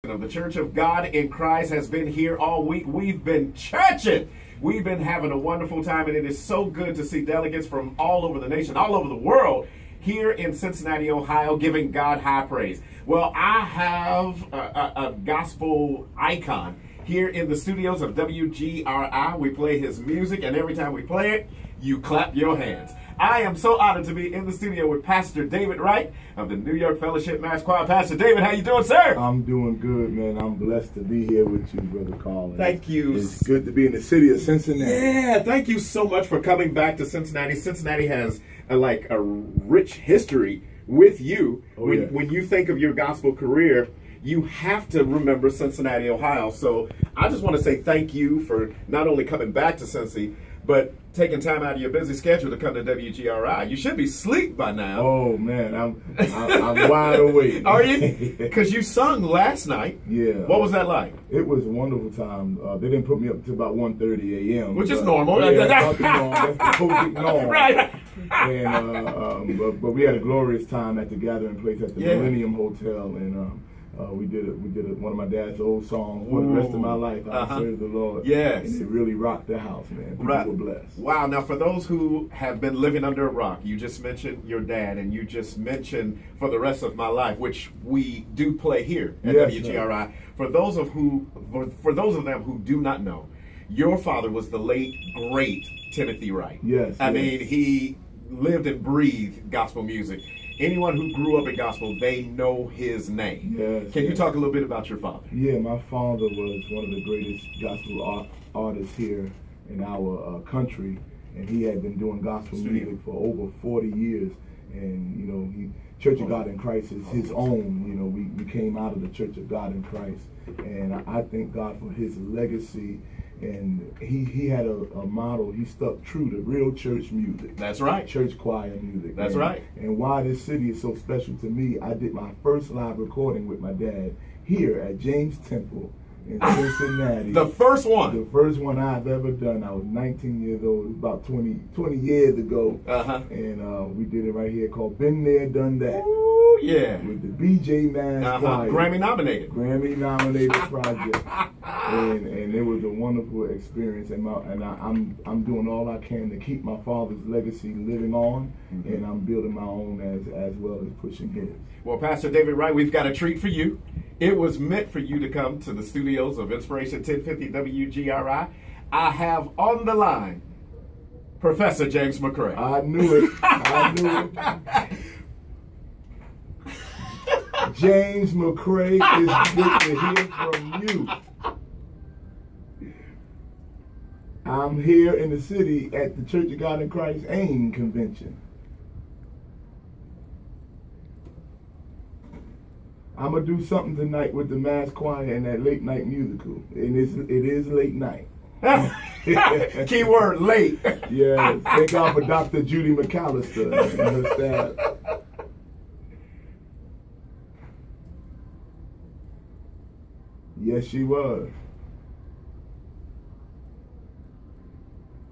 Of the Church of God in Christ has been here all week. We've been churching. We've been having a wonderful time, and it is so good to see delegates from all over the nation, all over the world, here in Cincinnati, Ohio, giving God high praise. Well, I have a gospel icon here in the studios of WGRI. We play his music, and every time we play it, you clap your hands. I am so honored to be in the studio with Pastor David Wright of the New York Fellowship Mass Choir. Pastor David, how you doing, sir? I'm doing good, man. I'm blessed to be here with you, Brother Carl. Thank you. It's good to be in the city of Cincinnati. Yeah, thank you so much for coming back to Cincinnati. Cincinnati has a rich history with you. When you think of your gospel career, you have to remember Cincinnati, Ohio. So I just want to say thank you for not only coming back to Cincy, but taking time out of your busy schedule to come to WGRI. You should be asleep by now. Oh man, I'm wide awake. Are you? Because you sung last night. Yeah. What was that like? It was a wonderful time. They didn't put me up until about 1:30 a.m. Which is normal. Yeah, that's the COGIC norm. Right. And but we had a glorious time at the gathering place at the Millennium Hotel, and we did one of my dad's old songs. For the rest of my life, I serve the Lord. Yes. And it really rocked the house, man. People were blessed. Wow. Now, for those who have been living under a rock, you just mentioned your dad, and you just mentioned For the Rest of My Life, which we do play here at WGRI. For those of them who do not know, your father was the late, great Timothy Wright. Yes. I mean, he lived and breathed gospel music. Anyone who grew up in gospel, they know his name. Yes, Can you talk a little bit about your father? Yeah, my father was one of the greatest gospel artists here in our country, and he had been doing gospel music for over 40 years. And you know, Church of God in Christ is his own. You know, we came out of the Church of God in Christ, and I thank God for his legacy. And he had a model. He stuck true to real church music. That's right. Church choir music. That's right. And why this city is so special to me, I did my first live recording with my dad here at James Temple in Cincinnati. The first one? The first one I've ever done. I was 19 years old, about 20 years ago. And we did it right here called Been There, Done That. Ooh, yeah. With the BJ Mass Choir. Grammy nominated. Grammy nominated project. And it was a wonderful experience, and I'm doing all I can to keep my father's legacy living on, and I'm building my own as well as pushing his. Well, Pastor David Wright, we've got a treat for you. It was meant for you to come to the studios of Inspiration 1050 WGRI. I have on the line Professor James McCray. I knew it. I knew it. James McCray, is good to hear from you. I'm here in the city at the Church of God in Christ Aim Convention. I'm going to do something tonight with the mass choir and that late night musical. And it is late night. Keyword late. Yeah, thank God for Dr. Judy McAllister and her staff. Yes, she was.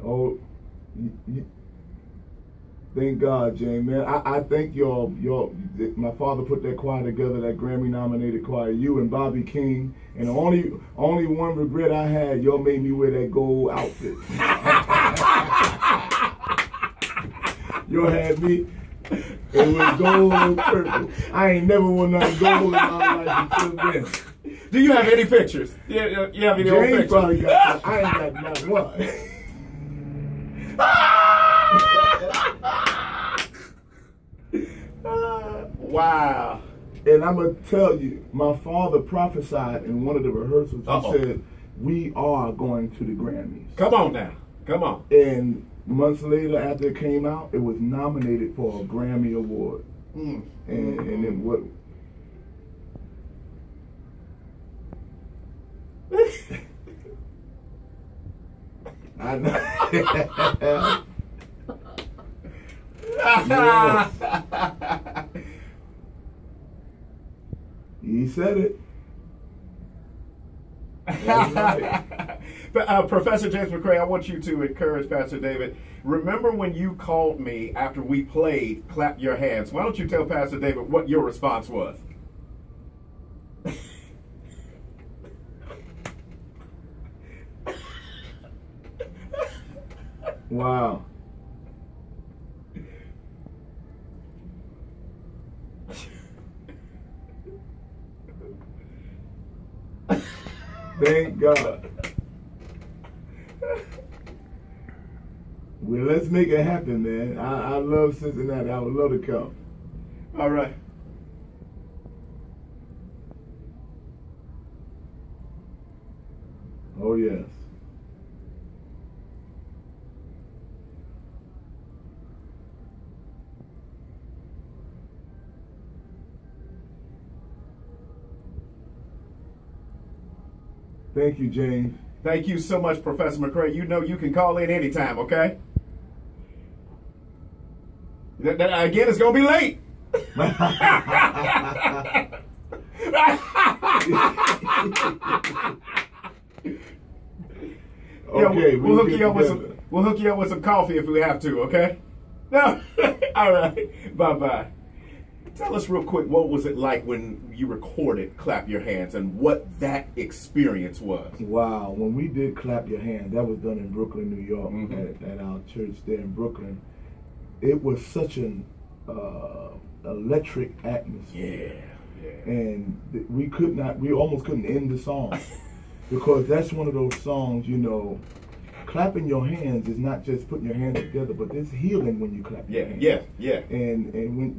Oh, thank God, James, man. I thank my father put that choir together, that Grammy-nominated choir, you and Bobby King, and the only one regret I had, y'all made me wear that gold outfit. Y'all had me, it was gold and purple. I ain't never worn nothing gold in my life until then. Do you have any pictures? You have any old pictures? Probably got, I ain't got not one. Wow. And I'm going to tell you, my father prophesied in one of the rehearsals. He said, we are going to the Grammys. Come on now. Come on. And months later, after it came out, it was nominated for a Grammy Award. And it was... I know. He said it. That's right. But Professor James McCray, I want you to encourage Pastor David. Remember when you called me after we played Clap Your Hands? Why don't you tell Pastor David what your response was? Wow. Thank God. Well, let's make it happen, man. I love Cincinnati. I would love to come. All right. Oh, yes. Thank you, James. Thank you so much, Professor McCray. You know you can call in anytime, okay? Again, it's going to be late. Okay, we'll hook you up with some coffee if we have to, okay? No. All right. Bye-bye. Tell us real quick, what was it like when you recorded Clap Your Hands and what that experience was? Wow, when we did Clap Your Hands, that was done in Brooklyn, New York, at our church there in Brooklyn. It was such an electric atmosphere. Yeah. And we almost couldn't end the song because that's one of those songs, you know, clapping your hands is not just putting your hands together, but there's healing when you clap your hands. Yeah. And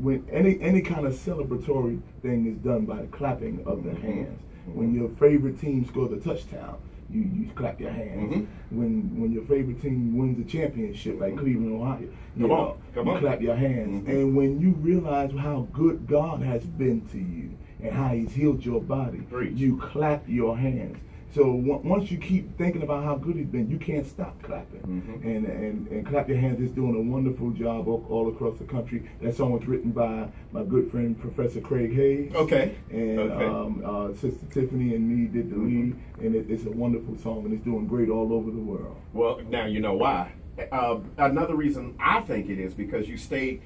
when any kind of celebratory thing is done by the clapping of the hands. When your favorite team scores a touchdown, you clap your hands. When your favorite team wins a championship, like Cleveland, Ohio, you clap your hands. And when you realize how good God has been to you and how He's healed your body, you clap your hands. So once you keep thinking about how good He's been, you can't stop clapping. And Clap Your Hands is doing a wonderful job all across the country. That song was written by my good friend Professor Craig Hayes. Okay. And Sister Tiffany and me did the lead, and it's a wonderful song, and it's doing great all over the world. Well, now you know why. Another reason I think it is because you stayed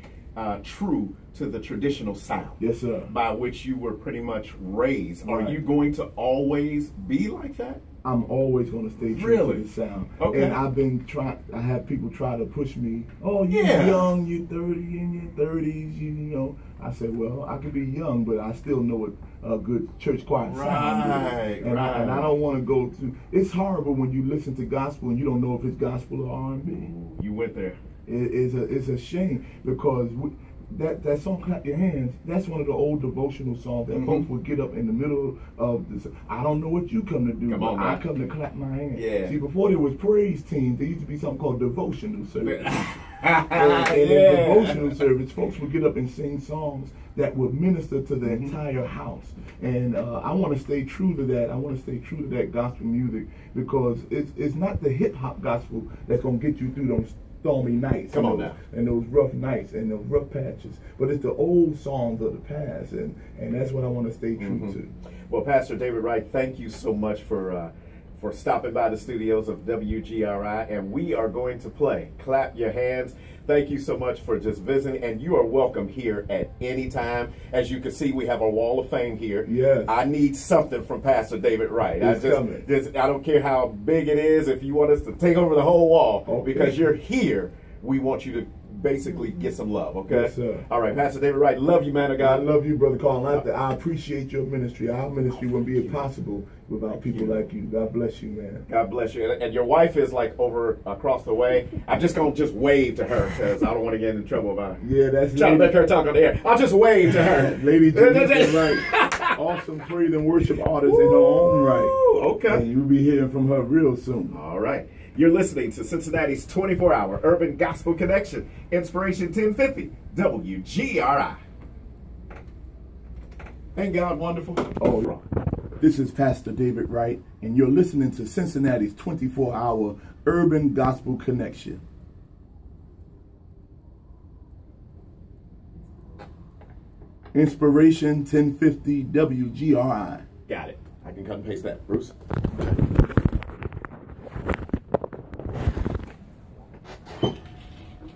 true to the traditional sound. Yes, sir. By which you were pretty much raised. Right. Are you going to always be like that? I'm always going to stay true to the sound. Okay. And I've been I have people try to push me. Oh, you're young, you're 30 in your 30s, you know. I said, well, I could be young, but I still know what a good church choir sound is. And I don't want to go to. It's horrible when you listen to gospel and you don't know if it's gospel or R&B. You went there. It's a shame because that song "Clap Your Hands," that's one of the old devotional songs that folks would get up in the middle of this. I don't know what you come to do, but I come to clap my hands. Yeah. See, before there was praise teams, there used to be something called devotional service. and in devotional service, folks would get up and sing songs that would minister to the entire house. And I want to stay true to that. I want to stay true to that gospel music because it's not the hip hop gospel that's going to get you through those stormy nights and those rough nights and those rough patches, but it's the old songs of the past, and that's what I want to stay true to. Well, Pastor David Wright, thank you so much for stopping by the studios of WGRI, and we are going to play Clap Your Hands. Thank you so much for just visiting, and you are welcome here at any time. As you can see, we have a wall of fame here. Yes. I need something from Pastor David Wright. I don't care how big it is. If you want us to take over the whole wall, because you're here, we want you to basically get some love, okay? Yes, sir. All right, Pastor David Wright, love you, man of God. I love you, Brother Carl. I appreciate your ministry. Our ministry wouldn't be possible without people like you. God bless you, man. God bless you. And your wife is like over across the way. I'm just going to wave to her because I don't want to get in trouble about it. Yeah, that's trying to make her talk on the air. I'll just wave to her. Lady Denise Wright, awesome praise and worship artist in her own right. Okay. And you'll be hearing from her real soon. All right. You're listening to Cincinnati's 24-hour Urban Gospel Connection, Inspiration 1050, WGRI. Ain't God wonderful? Oh, this is Pastor David Wright, and you're listening to Cincinnati's 24-hour Urban Gospel Connection. Inspiration 1050, WGRI. Got it. I can cut and paste that. Bruce?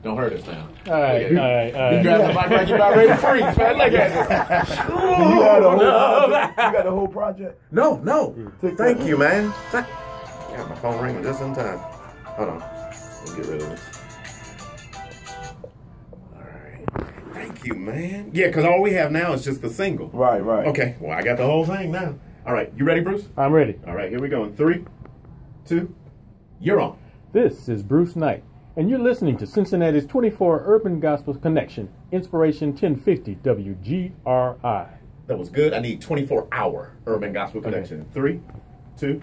Don't hurt us now. All right. You grab the mic like you're about ready to freeze, man. Look at it. You got the whole project? No. Thank you, man. Got my phone ringing just in time. Hold on. We'll get rid of this. All right. Thank you, man. Yeah, because all we have now is just the single. Right, right. Okay, well, I got the whole thing now. All right, you ready, Bruce? I'm ready. All right, here we go in 3, 2, you're on. This is Bruce Knight, and you're listening to Cincinnati's 24 Urban Gospel Connection, Inspiration 1050 WGRI. That was good. I need 24-hour Urban Gospel Connection. 3, 2,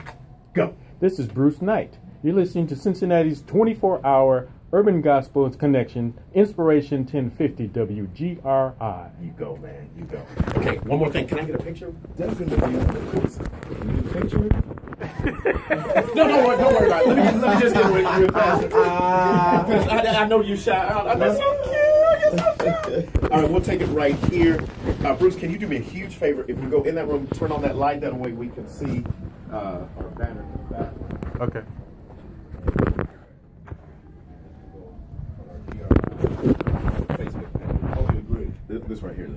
go. This is Bruce Knight. You're listening to Cincinnati's 24-hour Urban Gospel Connection, Inspiration 1050 WGRI. You go, man. You go. Okay, one more thing. Can I get a picture? Definitely. You need a picture? No, don't worry about it. Let me just get real fast. Because I know you shy. That's so cute. You're so cute. All right, we'll take it right here. Bruce, can you do me a huge favor? If you go in that room, turn on that light. That way we can see our banner in the back. Okay. Facebook page. Okay, great. This right here.